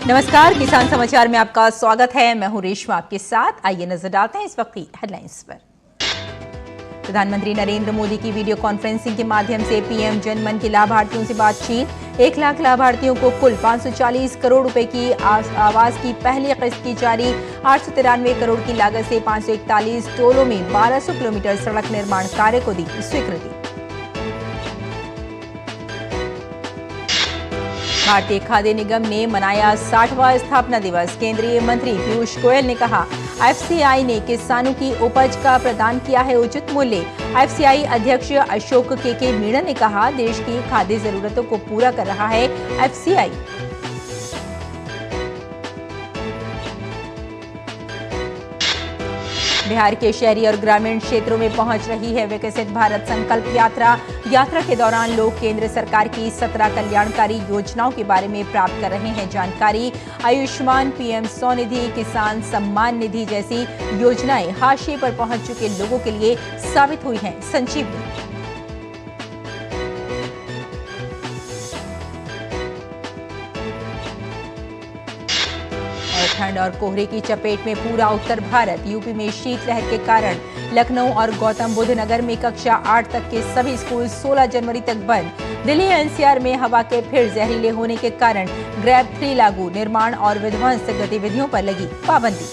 नमस्कार, किसान समाचार में आपका स्वागत है। मैं हूं रेशमा आपके साथ। आइए नजर डालते हैं इस वक्त की हेडलाइंस पर। प्रधानमंत्री नरेंद्र मोदी की वीडियो कॉन्फ्रेंसिंग के माध्यम से पीएम जनमन के लाभार्थियों से बातचीत। 1 लाख लाभार्थियों को कुल 540 करोड़ रुपए की आवास की पहली किस्त की जारी। 893 करोड़ की लागत से 541 टोलों में 1200 किलोमीटर सड़क निर्माण कार्य को दी स्वीकृति। भारतीय खाद्य निगम ने मनाया 60वां स्थापना दिवस। केंद्रीय मंत्री पीयूष गोयल ने कहा, एफसीआई ने किसानों की उपज का प्रदान किया है उचित मूल्य। एफसीआई अध्यक्ष अशोक के मीणा ने कहा, देश की खाद्य जरूरतों को पूरा कर रहा है एफसीआई। बिहार के शहरी और ग्रामीण क्षेत्रों में पहुंच रही है विकसित भारत संकल्प यात्रा। यात्रा के दौरान लोग केंद्र सरकार की 17 कल्याणकारी योजनाओं के बारे में प्राप्त कर रहे हैं जानकारी। आयुष्मान, पीएम स्वनिधि, किसान सम्मान निधि जैसी योजनाएं हाशिए पर पहुंच चुके लोगों के लिए साबित हुई हैं संजीवनी। ठंड और कोहरे की चपेट में पूरा उत्तर भारत। यूपी में शीतलहर के कारण लखनऊ और गौतम बुद्ध नगर में कक्षा 8 तक के सभी स्कूल 16 जनवरी तक बंद। दिल्ली एनसीआर में हवा के फिर जहरीले होने के कारण ग्रैब 3 लागू। निर्माण और विध्वंस गतिविधियों पर लगी पाबंदी।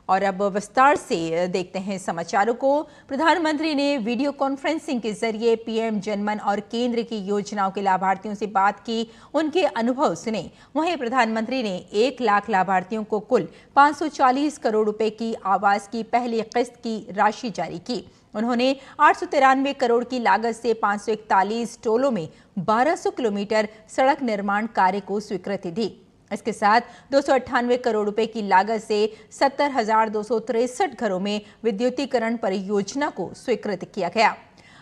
और अब विस्तार से देखते हैं समाचारों को। प्रधानमंत्री ने वीडियो कॉन्फ्रेंसिंग के जरिए पीएम जनमन और केंद्र की योजनाओं के लाभार्थियों से बात की, उनके अनुभव सुने। वहीं प्रधानमंत्री ने 1 लाख लाभार्थियों को कुल 540 करोड़ रुपए की आवास की पहली किस्त की राशि जारी की। उन्होंने 893 करोड़ की लागत से 541 टोलों में 1200 किलोमीटर सड़क निर्माण कार्य को स्वीकृति दी। इसके साथ 298 करोड़ रुपए की लागत से 70,263 घरों में विद्युतीकरण परियोजना को स्वीकृत किया गया।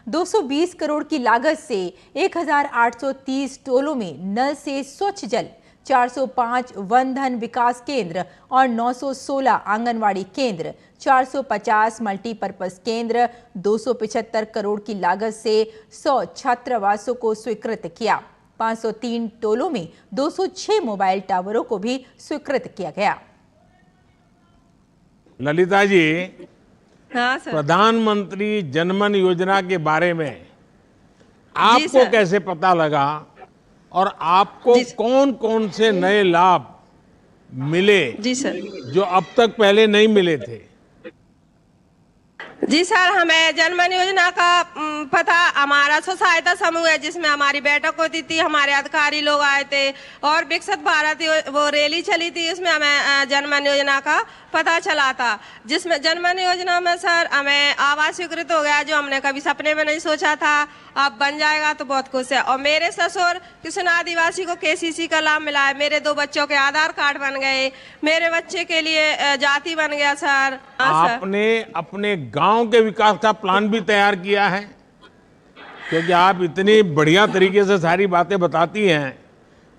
220 करोड़ की लागत से 1,830 टोलों में नल से स्वच्छ जल, 405 वन धन विकास केंद्र और 916 आंगनवाड़ी केंद्र, 450 मल्टीपर्पज केंद्र, 275 करोड़ की लागत से 100 छात्रावासों को स्वीकृत किया। 503 टोलों में 206 मोबाइल टावरों को भी स्वीकृत किया गया। ललिता जी, हाँ सर। प्रधानमंत्री जनमन योजना के बारे में आपको कैसे पता लगा और आपको कौन कौन से नए लाभ मिले जी सर। जो अब तक पहले नहीं मिले थे? जी सर, हमें जनमन योजना का पता, हमारा स्व सहायता समूह है जिसमें हमारी बैठक होती थी, हमारे अधिकारी लोग आए थे और विकसित भारत वो रैली चली थी, उसमें हमें जनमन योजना का पता चला था। जिसमें जनमन योजना में सर हमें आवास स्वीकृत हो गया, जो हमने कभी सपने में नहीं सोचा था। अब बन जाएगा तो बहुत खुश है। और मेरे ससुर किसान आदिवासी को केसीसी का लाभ मिला है। मेरे 2 बच्चों के आधार कार्ड बन गए, मेरे बच्चे के लिए जाति बन गया सर। आपने अपने गांव के विकास का प्लान भी तैयार किया है? क्योंकि आप इतनी बढ़िया तरीके से सारी बातें बताती हैं,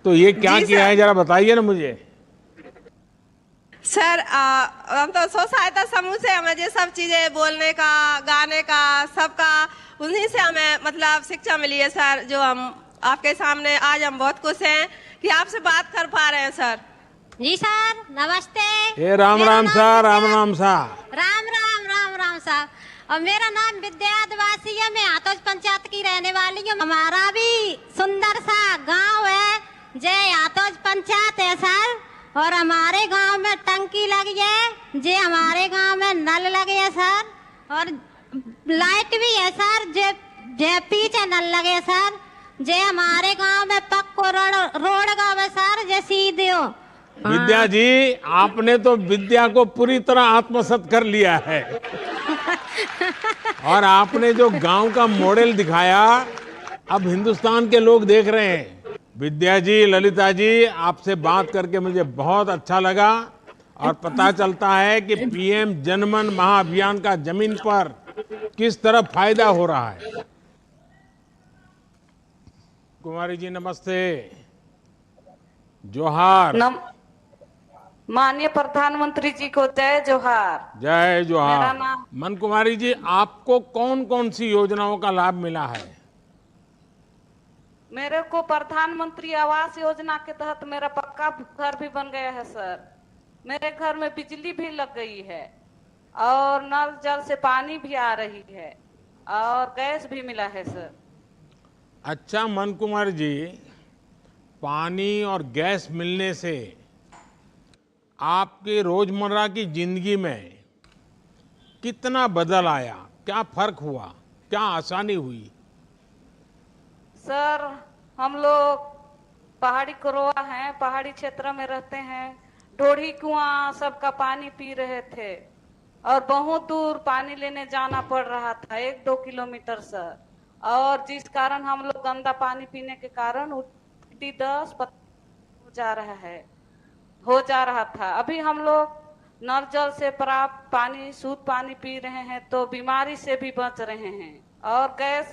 तो ये क्या किया है जरा बताइए ना मुझे। सर हम तो स्व सहायता समूह से हमें ये सब चीजें बोलने का, गाने का, सबका उन्हीं से हमें मतलब शिक्षा मिली है सर, जो हम आपके सामने आज हम बहुत खुश हैं कि आपसे बात कर पा रहे हैं सर। जी सर, नमस्ते। Ram Ram sir, Ram Ram sir. Ram Ram Ram Ram sir. और मेरा नाम विद्या आदिवासी है, मैं आतोज पंचायत की रहने वाली हूँ। हमारा भी सुंदर सा गांव है, जय आतोज पंचायत है सर। और हमारे गांव में टंकी लगी है, जे हमारे गांव में नल लगे है सर, और लाइट भी है सर, जे पीछे नल लगे सर। जे हमारे गांव में पक्को रोड गाँव है सर, जे सीधे हो। विद्या जी, आपने तो विद्या को पूरी तरह आत्मसात कर लिया है। और आपने जो गांव का मॉडल दिखाया, अब हिंदुस्तान के लोग देख रहे हैं। विद्या जी, ललिता जी, आपसे बात करके मुझे बहुत अच्छा लगा और पता चलता है कि पीएम जनमन महाअभियान का जमीन पर किस तरह फायदा हो रहा है। कुमारी जी नमस्ते, जोहार। माननीय प्रधानमंत्री जी को जय जोहार। जय जोहार। मेरा नाम मन कुमारी जी, आपको कौन कौन सी योजनाओं का लाभ मिला है? मेरे को प्रधानमंत्री आवास योजना के तहत मेरा पक्का घर भी बन गया है सर। मेरे घर में बिजली भी लग गई है और नल जल से पानी भी आ रही है और गैस भी मिला है सर। अच्छा मन कुमार जी, पानी और गैस मिलने से आपके रोजमर्रा की जिंदगी में कितना बदल आया, क्या फर्क हुआ, क्या आसानी हुई? सर हम लोग पहाड़ी कुरोआ हैं, पहाड़ी क्षेत्र में रहते हैं। ढोढ़ी कुआं सबका पानी पी रहे थे और बहुत दूर पानी लेने जाना पड़ रहा था, 1-2 किलोमीटर सर। और जिस कारण हम लोग गंदा पानी पीने के कारण उल्टी दस्त हो जा रहा था। अभी हम लोग नल जल से प्राप्त पानी, शुद्ध पानी पी रहे हैं तो बीमारी से भी बच रहे हैं। और गैस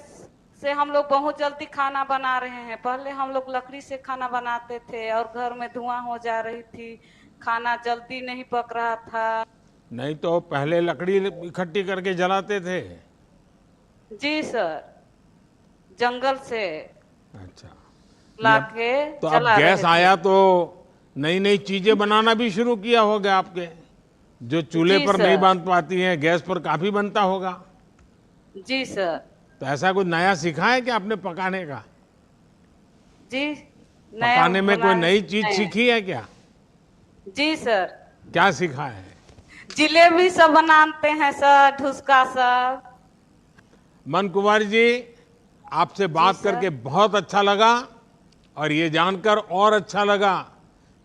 से हम लोग बहुत जल्दी खाना बना रहे हैं। पहले हम लोग लकड़ी से खाना बनाते थे और घर में धुआं हो जा रही थी, खाना जल्दी नहीं पक रहा था। नहीं तो पहले लकड़ी इकट्ठी करके जलाते थे? जी सर, जंगल से अच्छा, लाके तो अब जला रहे गैस थे। आया तो नई नई चीजें बनाना भी शुरू किया होगा आपके, जो चूल्हे जी पर सर। नहीं बन पाती हैं, गैस पर काफी बनता होगा। जी सर। तो ऐसा कुछ नया सीखा है क्या आपने पकाने का? जी, पकाने में कोई नई चीज नया। सीखी है क्या? जी सर, क्या सीखा है? जिलेबी सब बनाते हैं सर, ढुसका सब। मन कुमार जी, आपसे बात सर। करके बहुत अच्छा लगा और ये जानकर और अच्छा लगा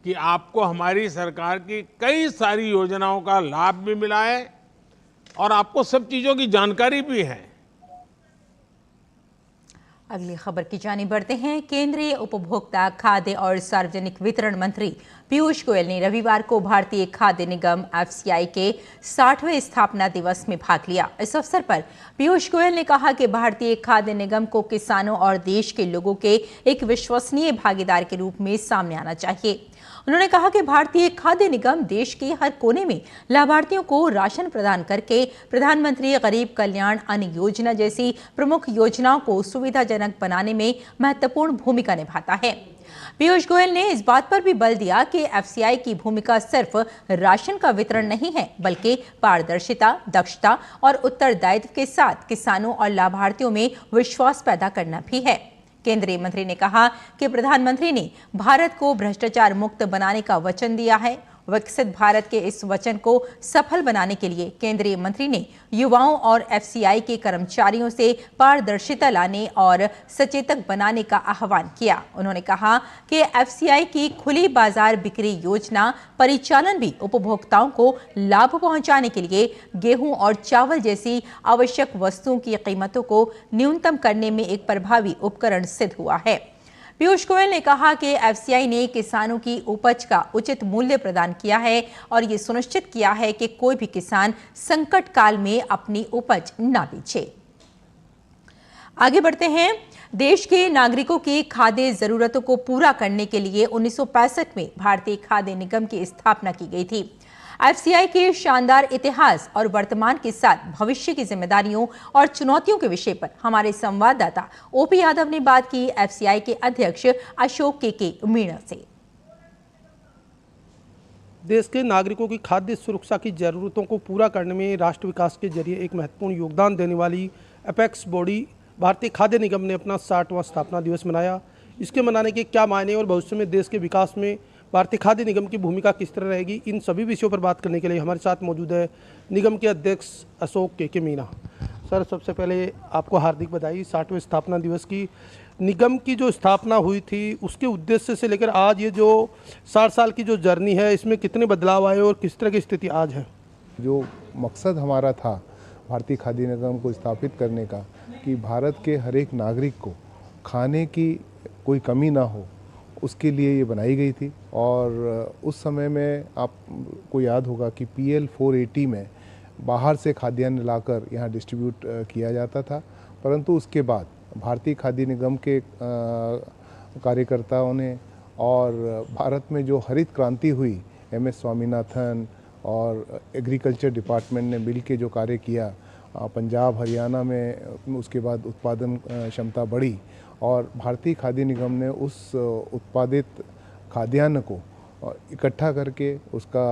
कि आपको हमारी सरकार की कई सारी योजनाओं का लाभ भी मिला है और आपको सब चीजों की जानकारी भी है। अगली खबर की जानिब बढ़ते हैं। केंद्रीय उपभोक्ता, खाद्य और सार्वजनिक वितरण मंत्री पीयूष गोयल ने रविवार को भारतीय खाद्य निगम (एफसीआई) के 60वें स्थापना दिवस में भाग लिया। इस अवसर पर पीयूष गोयल ने कहा कि भारतीय खाद्य निगम को किसानों और देश के लोगों के एक विश्वसनीय भागीदार के रूप में सामने आना चाहिए। उन्होंने कहा कि भारतीय खाद्य निगम देश के हर कोने में लाभार्थियों को राशन प्रदान करके प्रधानमंत्री गरीब कल्याण अन्न योजना जैसी प्रमुख योजनाओं को सुविधाजनक बनाने में महत्वपूर्ण भूमिका निभाता है। पीयूष गोयल ने इस बात पर भी बल दिया कि एफसीआई की भूमिका सिर्फ राशन का वितरण नहीं है, बल्कि पारदर्शिता, दक्षता और उत्तरदायित्व के साथ किसानों और लाभार्थियों में विश्वास पैदा करना भी है। केंद्रीय मंत्री ने कहा कि प्रधानमंत्री ने भारत को भ्रष्टाचार मुक्त बनाने का वचन दिया है। विकसित भारत के इस वचन को सफल बनाने के लिए केंद्रीय मंत्री ने युवाओं और एफसीआई के कर्मचारियों से पारदर्शिता लाने और सचेतक बनाने का आह्वान किया। उन्होंने कहा कि एफसीआई की खुली बाजार बिक्री योजना परिचालन भी उपभोक्ताओं को लाभ पहुंचाने के लिए गेहूं और चावल जैसी आवश्यक वस्तुओं की कीमतों को न्यूनतम करने में एक प्रभावी उपकरण सिद्ध हुआ है। पीयूष गोयल ने कहा कि एफसीआई ने किसानों की उपज का उचित मूल्य प्रदान किया है और ये सुनिश्चित किया है कि कोई भी किसान संकट काल में अपनी उपज न बेचे। आगे बढ़ते हैं। देश के नागरिकों की खाद्य जरूरतों को पूरा करने के लिए 1965 में भारतीय खाद्य निगम की स्थापना की गई थी। एफसीआई के शानदार इतिहास और वर्तमान के साथ भविष्य की जिम्मेदारियों और चुनौतियों के विषय पर हमारे संवाददाता ओपी यादव ने बात की एफसीआई के अध्यक्ष अशोक के मीणा से। देश के नागरिकों की खाद्य सुरक्षा की जरूरतों को पूरा करने में राष्ट्र विकास के जरिए एक महत्वपूर्ण योगदान देने वाली एपेक्स बॉडी भारतीय खाद्य निगम ने अपना 60वां स्थापना दिवस मनाया। इसके मनाने के क्या मायने और भविष्य में देश के विकास में भारतीय खाद्य निगम की भूमिका किस तरह रहेगी, इन सभी विषयों पर बात करने के लिए हमारे साथ मौजूद है निगम के अध्यक्ष अशोक के मीणा। सर, सबसे पहले आपको हार्दिक बधाई 60वें स्थापना दिवस की। निगम की जो स्थापना हुई थी उसके उद्देश्य से लेकर आज ये जो 60 साल की जो जर्नी है, इसमें कितने बदलाव आए और किस तरह की स्थिति आज है? जो मकसद हमारा था भारतीय खाद्य निगम को स्थापित करने का कि भारत के हर एक नागरिक को खाने की कोई कमी ना हो, उसके लिए ये बनाई गई थी। और उस समय में आपको याद होगा कि PL 480 में बाहर से खाद्यान्न लाकर यहाँ डिस्ट्रीब्यूट किया जाता था, परंतु उसके बाद भारतीय खाद्य निगम के कार्यकर्ताओं ने और भारत में जो हरित क्रांति हुई, MS स्वामीनाथन और एग्रीकल्चर डिपार्टमेंट ने मिल के जो कार्य किया, पंजाब हरियाणा में उसके बाद उत्पादन क्षमता बढ़ी और भारतीय खाद्य निगम ने उस उत्पादित खाद्यान्न को इकट्ठा करके उसका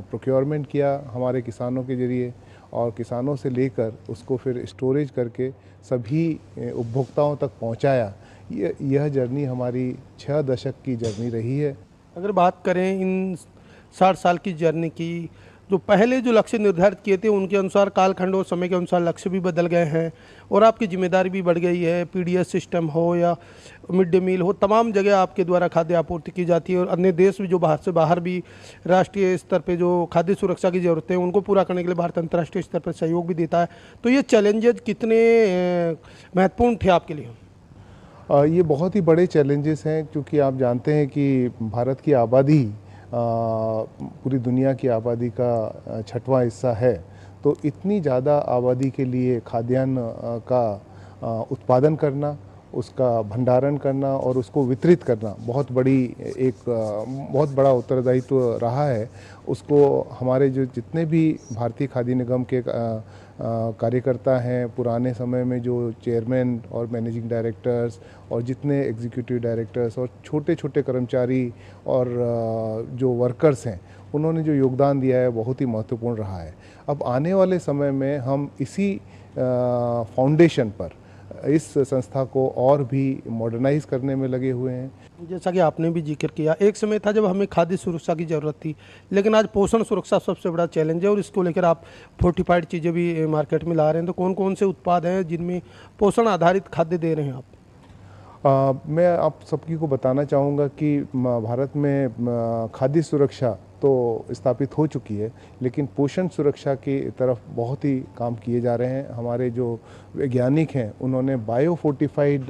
प्रोक्योरमेंट किया हमारे किसानों के ज़रिए और किसानों से लेकर उसको फिर स्टोरेज करके सभी उपभोक्ताओं तक पहुंचाया। यह जर्नी हमारी 6 दशक की जर्नी रही है। अगर बात करें इन 60 साल की जर्नी की, जो पहले जो लक्ष्य निर्धारित किए थे उनके अनुसार कालखंड और समय के अनुसार लक्ष्य भी बदल गए हैं और आपकी जिम्मेदारी भी बढ़ गई है। पीडीएस सिस्टम हो या मिड डे मील हो, तमाम जगह आपके द्वारा खाद्य आपूर्ति की जाती है और अन्य देश भी जो बाहर से बाहर भी राष्ट्रीय स्तर पे जो खाद्य सुरक्षा की ज़रूरतें हैं उनको पूरा करने के लिए भारत अंतर्राष्ट्रीय स्तर पर सहयोग भी देता है। तो ये चैलेंजेस कितने महत्वपूर्ण थे आपके लिए? ये बहुत ही बड़े चैलेंजेस हैं क्योंकि आप जानते हैं कि भारत की आबादी पूरी दुनिया की आबादी का 6वां हिस्सा है। तो इतनी ज़्यादा आबादी के लिए खाद्यान्न का उत्पादन करना, उसका भंडारण करना और उसको वितरित करना बहुत बड़ा उत्तरदायित्व रहा है। उसको हमारे जो जितने भी भारतीय खाद्य निगम के कार्यकर्ता हैं, पुराने समय में जो चेयरमैन और मैनेजिंग डायरेक्टर्स और जितने एग्जीक्यूटिव डायरेक्टर्स और छोटे छोटे कर्मचारी और जो वर्कर्स हैं, उन्होंने जो योगदान दिया है बहुत ही महत्वपूर्ण रहा है। अब आने वाले समय में हम इसी फाउंडेशन पर इस संस्था को और भी मॉडर्नाइज करने में लगे हुए हैं। जैसा कि आपने भी जिक्र किया, एक समय था जब हमें खाद्य सुरक्षा की ज़रूरत थी, लेकिन आज पोषण सुरक्षा सबसे बड़ा चैलेंज है और इसको लेकर आप फोर्टिफाइड चीज़ें भी मार्केट में ला रहे हैं। तो कौन कौन से उत्पाद हैं जिनमें पोषण आधारित खाद्य दे रहे हैं आप? मैं आप सबकी को बताना चाहूँगा कि भारत में खाद्य सुरक्षा तो स्थापित हो चुकी है, लेकिन पोषण सुरक्षा की तरफ बहुत ही काम किए जा रहे हैं। हमारे जो वैज्ञानिक हैं उन्होंने बायोफोर्टिफाइड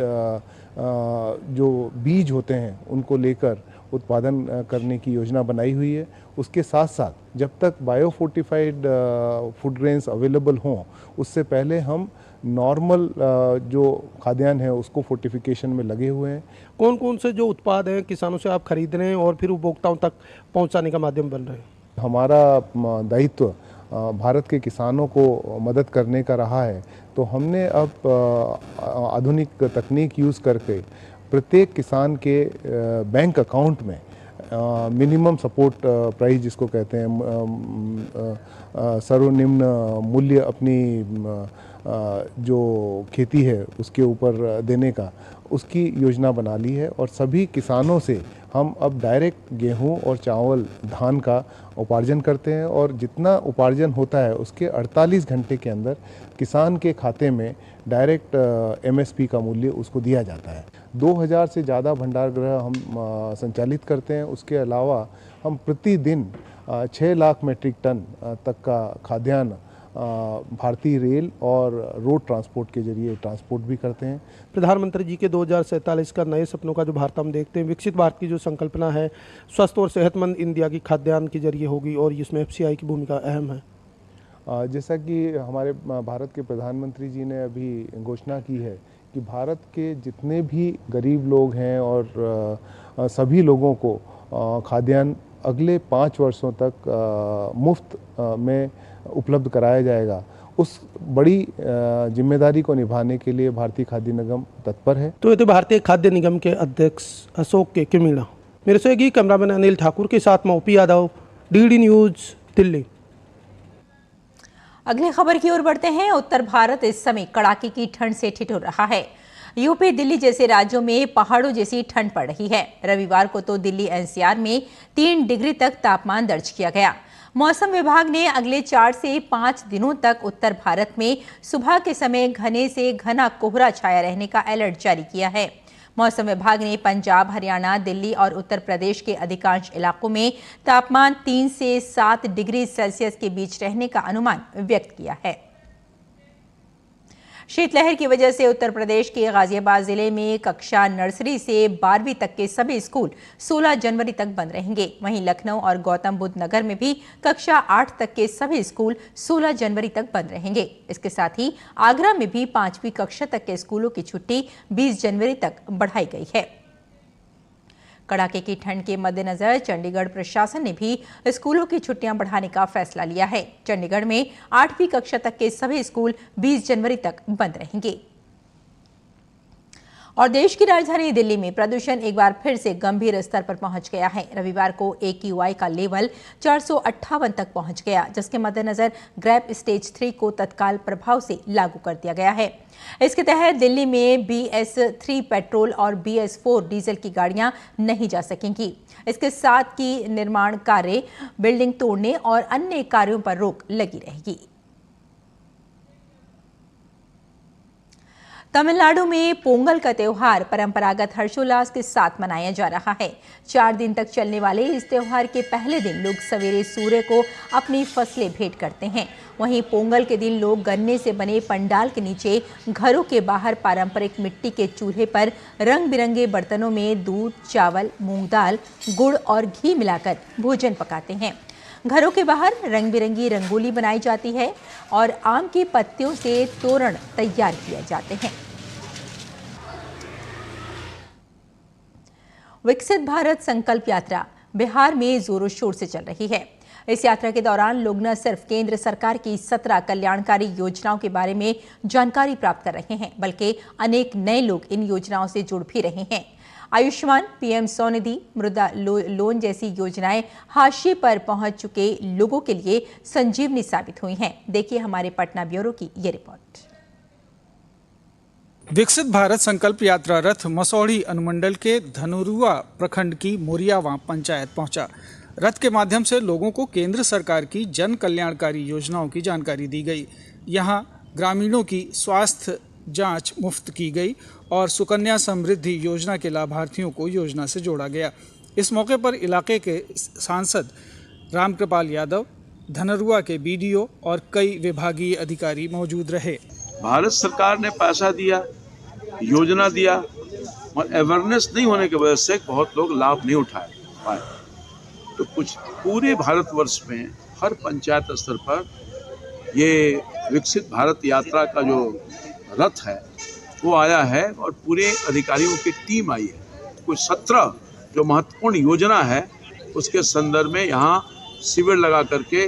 जो बीज होते हैं उनको लेकर उत्पादन करने की योजना बनाई हुई है। उसके साथ साथ जब तक बायोफोर्टिफाइड फूड ग्रेन्स अवेलेबल हों, उससे पहले हम नॉर्मल जो खाद्यान्न है उसको फोर्टिफिकेशन में लगे हुए हैं। कौन कौन से जो उत्पाद हैं किसानों से आप खरीद रहे हैं और फिर उपभोक्ताओं तक पहुंचाने का माध्यम बन रहे हैं? हमारा दायित्व भारत के किसानों को मदद करने का रहा है। तो हमने अब आधुनिक तकनीक यूज़ करके प्रत्येक किसान के बैंक अकाउंट में मिनिमम सपोर्ट प्राइस जिसको कहते हैं, सर्वनिम्न मूल्य अपनी जो खेती है उसके ऊपर देने का, उसकी योजना बना ली है। और सभी किसानों से हम अब डायरेक्ट गेहूं और चावल, धान का उपार्जन करते हैं और जितना उपार्जन होता है उसके 48 घंटे के अंदर किसान के खाते में डायरेक्ट एमएसपी का मूल्य उसको दिया जाता है। 2000 से ज़्यादा भंडार गृह हम संचालित करते हैं। उसके अलावा हम प्रतिदिन 6 लाख मीट्रिक टन तक का खाद्यान्न भारतीय रेल और रोड ट्रांसपोर्ट के जरिए ट्रांसपोर्ट भी करते हैं। प्रधानमंत्री जी के 2047 का नए सपनों का जो भारत हम देखते हैं, विकसित भारत की जो संकल्पना है स्वस्थ और सेहतमंद इंडिया की खाद्यान्न के जरिए होगी और इसमें एफसीआई की भूमिका अहम है। जैसा कि हमारे भारत के प्रधानमंत्री जी ने अभी घोषणा की है कि भारत के जितने भी गरीब लोग हैं और सभी लोगों को खाद्यान्न अगले 5 वर्षों तक मुफ्त में उपलब्ध कराया जाएगा। उस बड़ी जिम्मेदारी को निभाने के लिए भारतीय खाद्य निगम तत्पर है। तो ये थे भारतीय खाद्य निगम के अध्यक्ष अशोक के मीणा। मेरे सहयोगी कैमरामैन अनिल ठाकुर के साथ मैं OP Yadav, DD news, Delhi. अगली खबर की ओर बढ़ते हैं। उत्तर भारत इस समय कड़ाके की ठंड से ठिठुर रहा है। यूपी, दिल्ली जैसे राज्यों में पहाड़ों जैसी ठंड पड़ रही है। रविवार को तो दिल्ली एनसीआर में 3 डिग्री तक तापमान दर्ज किया गया। मौसम विभाग ने अगले 4 से 5 दिनों तक उत्तर भारत में सुबह के समय घने से घना कोहरा छाया रहने का अलर्ट जारी किया है। मौसम विभाग ने पंजाब, हरियाणा, दिल्ली और उत्तर प्रदेश के अधिकांश इलाकों में तापमान 3 से 7 डिग्री सेल्सियस के बीच रहने का अनुमान व्यक्त किया है। शीतलहर की वजह से उत्तर प्रदेश के गाजियाबाद जिले में कक्षा नर्सरी से 12वीं तक के सभी स्कूल 16 जनवरी तक बंद रहेंगे। वहीं लखनऊ और गौतम बुद्ध नगर में भी कक्षा 8 तक के सभी स्कूल 16 जनवरी तक बंद रहेंगे। इसके साथ ही आगरा में भी 5वीं कक्षा तक के स्कूलों की छुट्टी 20 जनवरी तक बढ़ाई गई है। कड़ाके की ठंड के मद्देनजर चंडीगढ़ प्रशासन ने भी स्कूलों की छुट्टियां बढ़ाने का फैसला लिया है। चंडीगढ़ में 8वीं कक्षा तक के सभी स्कूल 20 जनवरी तक बंद रहेंगे। और देश की राजधानी दिल्ली में प्रदूषण एक बार फिर से गंभीर स्तर पर पहुंच गया है। रविवार को AQI का लेवल 458 तक पहुंच गया, जिसके मद्देनजर ग्रैप स्टेज 3 को तत्काल प्रभाव से लागू कर दिया गया है। इसके तहत दिल्ली में BS3 पेट्रोल और BS4 डीजल की गाड़ियां नहीं जा सकेंगी। इसके साथ ही निर्माण कार्य, बिल्डिंग तोड़ने और अन्य कार्यों पर रोक लगी रहेगी। तमिलनाडु में पोंगल का त्योहार परंपरागत हर्षोल्लास के साथ मनाया जा रहा है। 4 दिन तक चलने वाले इस त्योहार के पहले दिन लोग सवेरे सूर्य को अपनी फसलें भेंट करते हैं। वहीं पोंगल के दिन लोग गन्ने से बने पंडाल के नीचे घरों के बाहर पारंपरिक मिट्टी के चूल्हे पर रंग बिरंगे बर्तनों में दूध, चावल, मूंग दाल, गुड़ और घी मिलाकर भोजन पकाते हैं। घरों के बाहर रंग बिरंगी रंगोली बनाई जाती है और आम की पत्तियों से तोरण तैयार किए जाते हैं। विकसित भारत संकल्प यात्रा बिहार में जोरों शोर से चल रही है। इस यात्रा के दौरान लोग न सिर्फ केंद्र सरकार की 17 कल्याणकारी योजनाओं के बारे में जानकारी प्राप्त कर रहे हैं, बल्कि अनेक नए लोग इन योजनाओं से जुड़ भी रहे हैं। आयुष्मान, PM स्वनिधि, मृदा लोन जैसी योजनाएं हाशिए पर पहुंच चुके लोगों के लिए संजीवनी साबित हुई हैं। देखिए हमारे पटना ब्यूरो की ये रिपोर्ट। विकसित भारत संकल्प यात्रा रथ मसौढ़ी अनुमंडल के धनुरुआ प्रखंड की मोरियावां पंचायत पहुंचा। रथ के माध्यम से लोगों को केंद्र सरकार की जन कल्याणकारी योजनाओं की जानकारी दी गई। यहां ग्रामीणों की स्वास्थ्य जांच मुफ्त की गई और सुकन्या समृद्धि योजना के लाभार्थियों को योजना से जोड़ा गया। इस मौके पर इलाके के सांसद रामकृपाल यादव, धनरुआ के BDO और कई विभागीय अधिकारी मौजूद रहे। भारत सरकार ने पैसा दिया, योजना दिया, और अवेयरनेस नहीं होने की वजह से बहुत लोग लाभ नहीं उठा पाए। तो कुछ पूरे भारतवर्ष में हर पंचायत स्तर पर ये विकसित भारत यात्रा का जो रथ है वो आया है और पूरे अधिकारियों की टीम आई है। कुछ 17 जो महत्वपूर्ण योजना है उसके संदर्भ में यहाँ शिविर लगा करके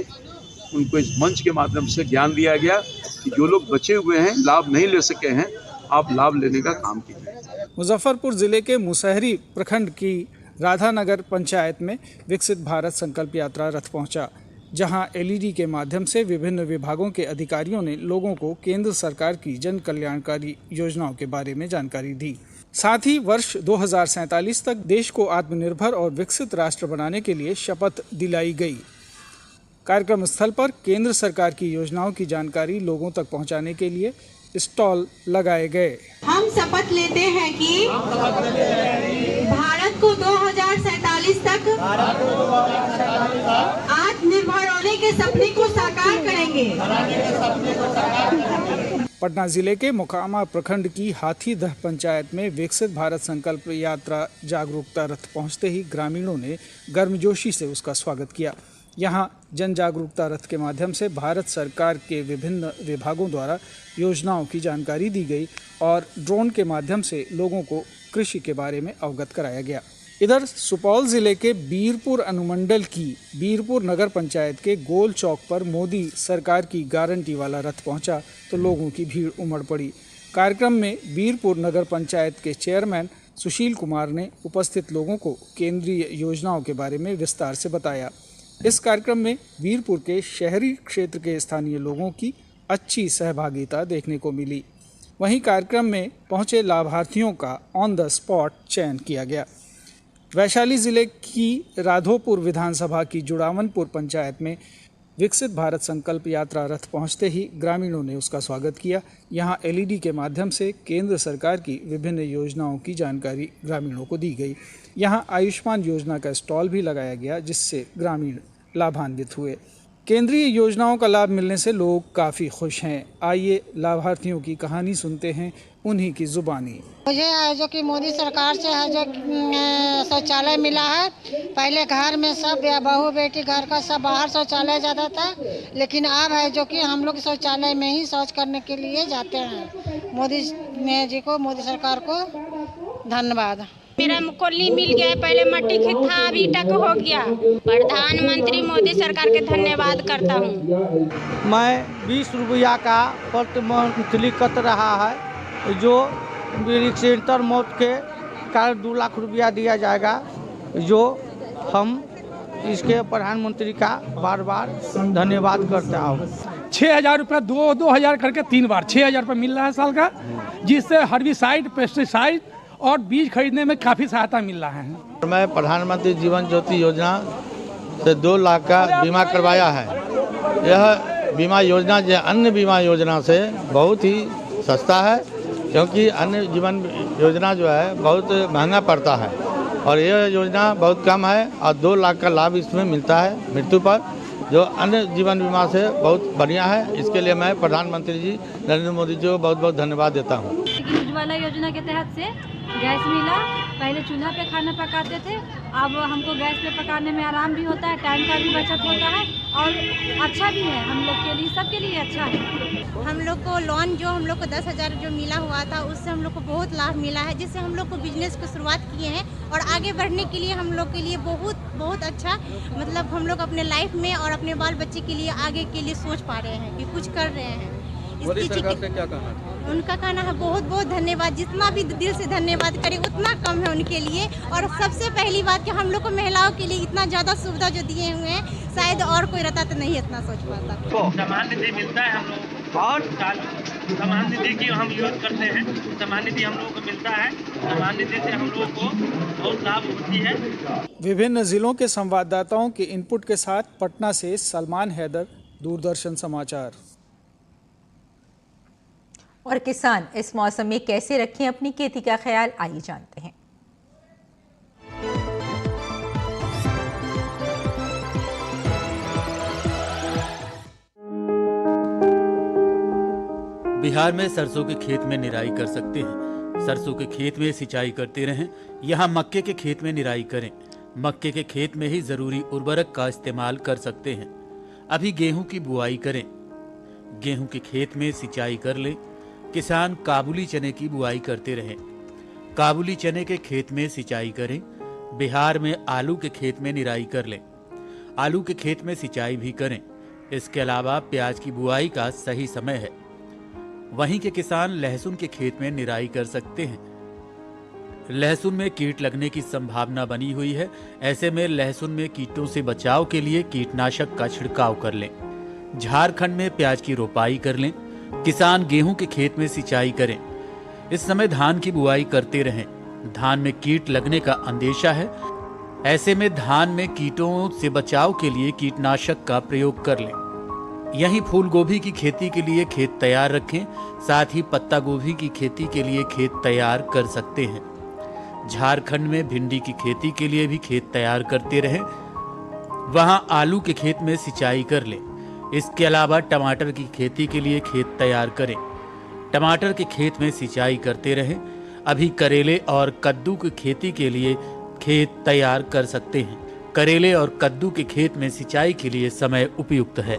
उनको इस मंच के माध्यम से ज्ञान दिया गया कि जो लोग बचे हुए हैं, लाभ नहीं ले सके हैं, आप लाभ लेने का काम कीजिए। मुजफ्फरपुर जिले के मुसहरी प्रखंड की राधानगर पंचायत में विकसित भारत संकल्प यात्रा रथ पहुंचा, जहां LED के माध्यम से विभिन्न विभागों के अधिकारियों ने लोगों को केंद्र सरकार की जन कल्याणकारी योजनाओं के बारे में जानकारी दी। साथ ही वर्ष 2047 तक देश को आत्मनिर्भर और विकसित राष्ट्र बनाने के लिए शपथ दिलाई गई। कार्यक्रम स्थल पर केंद्र सरकार की योजनाओं की जानकारी लोगों तक पहुंचाने के लिए स्टॉल लगाए गए। हम शपथ लेते हैं कि भारत को 2047 तक आत्मनिर्भर होने के सपने को साकार करेंगे। पटना जिले के मोकामा प्रखंड की हाथीदह पंचायत में विकसित भारत संकल्प यात्रा जागरूकता रथ पहुंचते ही ग्रामीणों ने गर्मजोशी से उसका स्वागत किया। यहां जन जागरूकता रथ के माध्यम से भारत सरकार के विभिन्न विभागों द्वारा योजनाओं की जानकारी दी गई और ड्रोन के माध्यम से लोगों को कृषि के बारे में अवगत कराया गया। इधर सुपौल जिले के बीरपुर अनुमंडल की बीरपुर नगर पंचायत के गोल चौक पर मोदी सरकार की गारंटी वाला रथ पहुंचा तो लोगों की भीड़ उमड़ पड़ी। कार्यक्रम में बीरपुर नगर पंचायत के चेयरमैन सुशील कुमार ने उपस्थित लोगों को केंद्रीय योजनाओं के बारे में विस्तार से बताया। इस कार्यक्रम में बीरपुर के शहरी क्षेत्र के स्थानीय लोगों की अच्छी सहभागिता देखने को मिली। वहीं कार्यक्रम में पहुंचे लाभार्थियों का ऑन द स्पॉट चयन किया गया। वैशाली जिले की राधोपुर विधानसभा की जुड़ावनपुर पंचायत में विकसित भारत संकल्प यात्रा रथ पहुंचते ही ग्रामीणों ने उसका स्वागत किया। यहां LED के माध्यम से केंद्र सरकार की विभिन्न योजनाओं की जानकारी ग्रामीणों को दी गई। यहां आयुष्मान योजना का स्टॉल भी लगाया गया, जिससे ग्रामीण लाभान्वित हुए। केंद्रीय योजनाओं का लाभ मिलने से लोग काफ़ी खुश हैं। आइए लाभार्थियों की कहानी सुनते हैं उन्हीं की जुबानी। मुझे जो कि मोदी सरकार से है जो शौचालय मिला है। पहले घर में सब बहू बेटी घर का सब बाहर शौचालय जाता था, लेकिन अब है जो कि हम लोग शौचालय में ही शौच करने के लिए जाते हैं। मोदी जी को, मोदी सरकार को धन्यवाद। मेरा कोल्ली मिल गया, पहले मट्टी खेत था, अब ईटा का हो गया। प्रधानमंत्री मोदी सरकार के धन्यवाद करता हूँ। मैं 20 रुपया का प्रति मंथली कट रहा है, जो सेंटर मौत के कारण 2 लाख रुपया दिया जाएगा, जो हम इसके प्रधानमंत्री का बार बार धन्यवाद करता हूँ। 6,000 रुपया 2,000 करके 3 बार 6,000 रुपया मिल रहा है साल का, जिससे हर्बिसाइड, पेस्टिसाइड और बीज खरीदने में काफ़ी सहायता मिल रहा है। मैं प्रधानमंत्री जीवन ज्योति योजना से 2 लाख का बीमा करवाया है। यह बीमा योजना जो अन्य बीमा योजना से बहुत ही सस्ता है, क्योंकि अन्य जीवन योजना जो है बहुत महंगा पड़ता है और यह योजना बहुत कम है और 2 लाख का लाभ इसमें मिलता है मृत्यु पर, जो अन्य जीवन बीमा से बहुत बढ़िया है। इसके लिए मैं प्रधानमंत्री जी नरेंद्र मोदी जी को बहुत बहुत धन्यवाद देता हूँ। उज्ज्वला योजना के तहत से गैस मिला, पहले चूल्हा पे खाना पकाते थे, अब हमको गैस पे पकाने में आराम भी होता है, टाइम का भी बचत होता है और अच्छा भी है हम लोग के लिए, सबके लिए अच्छा है। हम लोग को लोन जो हम लोग को 10,000 जो मिला हुआ था, उससे हम लोग को बहुत लाभ मिला है, जिससे हम लोग को बिजनेस की शुरुआत किए हैं और आगे बढ़ने के लिए हम लोग के लिए बहुत अच्छा, मतलब हम लोग अपने लाइफ में और अपने बाल बच्चे के लिए आगे के लिए सोच पा रहे हैं कि कुछ कर रहे हैं। मोदी सरकार से क्या कहना है? उनका कहना है बहुत बहुत धन्यवाद, जितना भी दिल से धन्यवाद करें उतना कम है उनके लिए। और सबसे पहली बात कि हम लोग को महिलाओं के लिए इतना ज़्यादा सुविधा जो दिए हुए हैं, शायद और कोई रहता तो नहीं इतना सोच पाता। समान निधि मिलता है हम लोग और समान निधि की हम यूज करते हैं, समान निधि हम लोगों को मिलता है, समान निधि से हम लोगों को बहुत लाभ होती है। विभिन्न जिलों के संवाददाताओं के इनपुट के साथ पटना से सलमान हैदर, दूरदर्शन समाचार। और किसान इस मौसम में कैसे रखें अपनी खेती का ख्याल, आइए जानते हैं। बिहार में सरसों के खेत में निराई कर सकते हैं। सरसों के खेत में सिंचाई करते रहें। यहाँ मक्के के खेत में निराई करें। मक्के के खेत में ही जरूरी उर्वरक का इस्तेमाल कर सकते हैं। अभी गेहूं की बुआई करें। गेहूं के खेत में सिंचाई कर लें। किसान काबुली चने की बुआई करते रहें। काबुली चने के खेत में सिंचाई करें। बिहार में आलू के खेत में निराई कर लें। आलू के खेत में सिंचाई भी करें। इसके अलावा प्याज की बुआई का सही समय है। वहीं के किसान लहसुन के खेत में निराई कर सकते हैं। लहसुन में कीट लगने की संभावना बनी हुई है। ऐसे में लहसुन में कीटों से बचाव के लिए कीटनाशक का छिड़काव कर लें। झारखंड में प्याज की रोपाई कर लें। किसान गेहूं के खेत में सिंचाई करें। इस समय धान की बुआई करते रहें। धान में कीट लगने का अंदेशा है। ऐसे में धान में कीटों से बचाव के लिए कीटनाशक का प्रयोग कर लें। यहीं फूल गोभी की खेती के लिए खेत तैयार रखें। साथ ही पत्ता गोभी की खेती के लिए खेत तैयार कर सकते हैं। झारखंड में भिंडी की खेती के लिए भी खेत तैयार करते रहें। वहां आलू के खेत में सिंचाई कर लें। इसके अलावा टमाटर की खेती के लिए खेत तैयार करें। टमाटर के खेत में सिंचाई करते रहें। अभी करेले और कद्दू की खेती के लिए खेत तैयार कर सकते हैं। करेले और कद्दू के खेत में सिंचाई के लिए समय उपयुक्त है।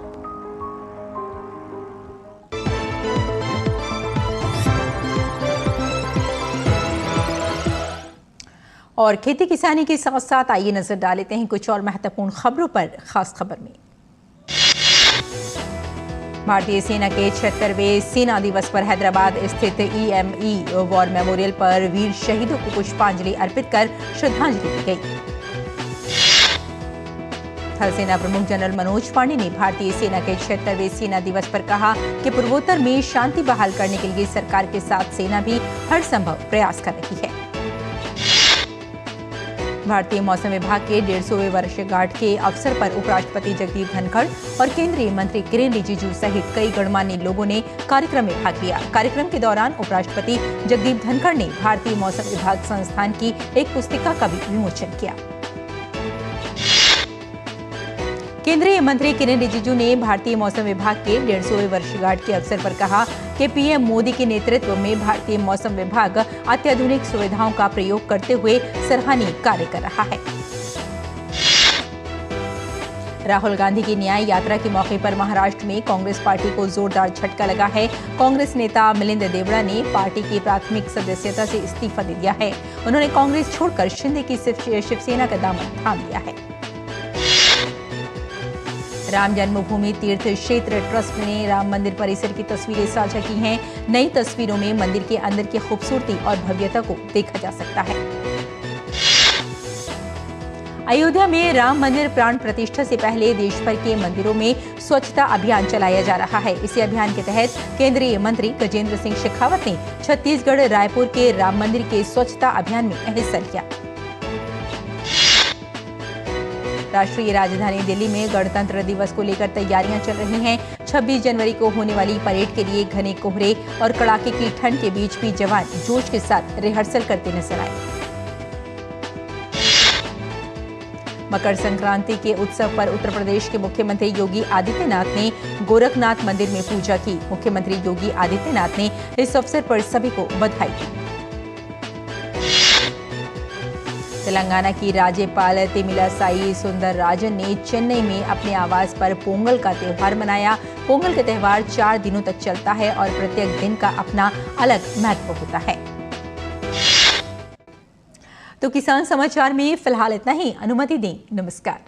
और खेती किसानी के साथ साथ आइए नजर डालते हैं कुछ और महत्वपूर्ण खबरों पर। खास खबर में भारतीय सेना के 76वें सेना दिवस पर हैदराबाद स्थित EME वॉर मेमोरियल पर वीर शहीदों को पुष्पांजलि अर्पित कर श्रद्धांजलि दी गई। थल सेना प्रमुख जनरल मनोज पांडे ने भारतीय सेना के 76वें सेना दिवस पर कहा कि पूर्वोत्तर में शांति बहाल करने के लिए सरकार के साथ सेना भी हर संभव प्रयास कर रही है। भारतीय मौसम विभाग के 150वें वर्षगांठ के अवसर पर उपराष्ट्रपति जगदीप धनखड़ और केंद्रीय मंत्री किरेन रिजिजू सहित कई गणमान्य लोगों ने कार्यक्रम में भाग लिया। कार्यक्रम के दौरान उपराष्ट्रपति जगदीप धनखड़ ने भारतीय मौसम विभाग संस्थान की एक पुस्तिका का भी विमोचन किया। केंद्रीय मंत्री किरेन रिजिजू ने भारतीय मौसम विभाग के 150वें वर्षगांठ के अवसर पर कहा कि पीएम मोदी के नेतृत्व में भारतीय मौसम विभाग अत्याधुनिक सुविधाओं का प्रयोग करते हुए सराहनीय कार्य कर रहा है। राहुल गांधी की न्याय यात्रा के मौके पर महाराष्ट्र में कांग्रेस पार्टी को जोरदार झटका लगा है। कांग्रेस नेता मिलिंद देवड़ा ने पार्टी की प्राथमिक सदस्यता से इस्तीफा दे दिया है। उन्होंने कांग्रेस छोड़कर शिंदे की शिवसेना का दामन थाम लिया है। राम जन्मभूमि तीर्थ क्षेत्र ट्रस्ट ने राम मंदिर परिसर की तस्वीरें साझा की हैं। नई तस्वीरों में मंदिर के अंदर की खूबसूरती और भव्यता को देखा जा सकता है। अयोध्या में राम मंदिर प्राण प्रतिष्ठा से पहले देश भर के मंदिरों में स्वच्छता अभियान चलाया जा रहा है। इसी अभियान के तहत केंद्रीय मंत्री गजेंद्र सिंह शेखावत ने छत्तीसगढ़ रायपुर के राम मंदिर के स्वच्छता अभियान में हिस्सा लिया। राष्ट्रीय राजधानी दिल्ली में गणतंत्र दिवस को लेकर तैयारियां चल रही हैं। 26 जनवरी को होने वाली परेड के लिए घने कोहरे और कड़ाके की ठंड के बीच भी जवान जोश के साथ रिहर्सल करते नजर आए। मकर संक्रांति के उत्सव पर उत्तर प्रदेश के मुख्यमंत्री योगी आदित्यनाथ ने गोरखनाथ मंदिर में पूजा की। मुख्यमंत्री योगी आदित्यनाथ ने इस अवसर पर सभी को बधाई दी। तेलंगाना की राज्यपाल तमिलिसाई सुंदरराजन ने चेन्नई में अपने आवास पर पोंगल का त्यौहार मनाया। पोंगल का त्यौहार 4 दिनों तक चलता है और प्रत्येक दिन का अपना अलग महत्व होता है। तो किसान समाचार में फिलहाल इतना ही। अनुमति दें। नमस्कार।